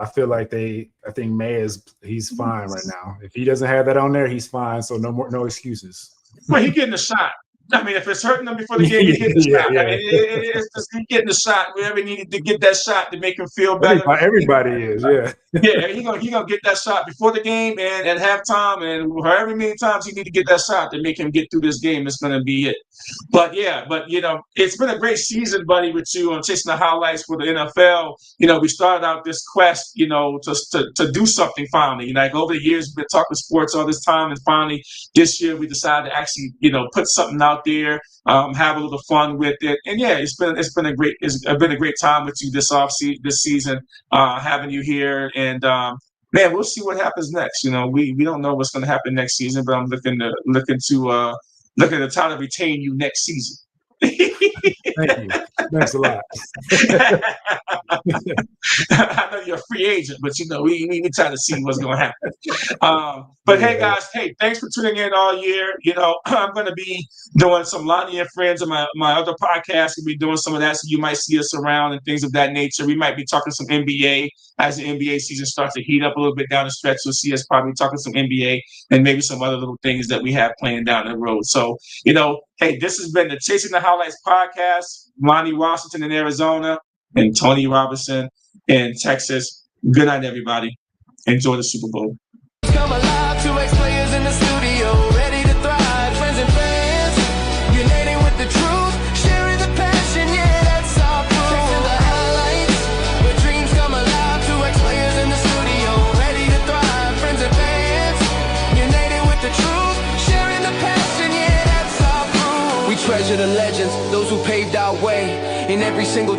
I feel like I think May he's fine right now. If he doesn't have that on there, he's fine. So no excuses. Well, he's getting a shot. I mean, if it's hurting him before the game, he's getting the shot. Yeah. I mean, it's just he's getting the shot. Wherever he needed to get that shot to make him feel better. Everybody is, yeah. Yeah, he's gonna get that shot before the game and at halftime, and however many times he need to get that shot to make him get through this game, it's gonna be it. But it's been a great season, buddy, with you on chasing the highlights for the NFL. We started out this quest, to do something finally. Like over the years, we've been talking sports all this time, and finally this year we decided to actually, put something out there, have a little fun with it, and yeah, it's been a great time with you this season, having you here, and man, we'll see what happens next. We don't know what's going to happen next season, but I'm looking to try to retain you next season. Thank you. Thanks a lot. I know you're a free agent, but we try to see what's going to happen. But hey, guys, thanks for tuning in all year. I'm going to be doing some Lonnie and Friends on my other podcast. We'll be doing some of that, so you might see us around and things of that nature. We might be talking some NBA as the NBA season starts to heat up a little bit down the stretch. You'll see us probably talking some NBA and maybe some other little things that we have planned down the road. So, hey, this has been the Chasing the Highlights podcast. Lonnie Washington in Arizona and Tony Robinson in Texas. Good night, everybody. Enjoy the Super Bowl. Come alive, 2 ex-players in the studio, ready to thrive. Friends and fans, uniting with the truth, sharing the passion, yeah, that's our proof. Chasing the highlights, where dreams come alive. 2 ex-players in the studio, ready to thrive. Friends and fans, uniting with the truth, sharing the passion, yeah, that's our proof. We treasure the legends, those who paved our way in every single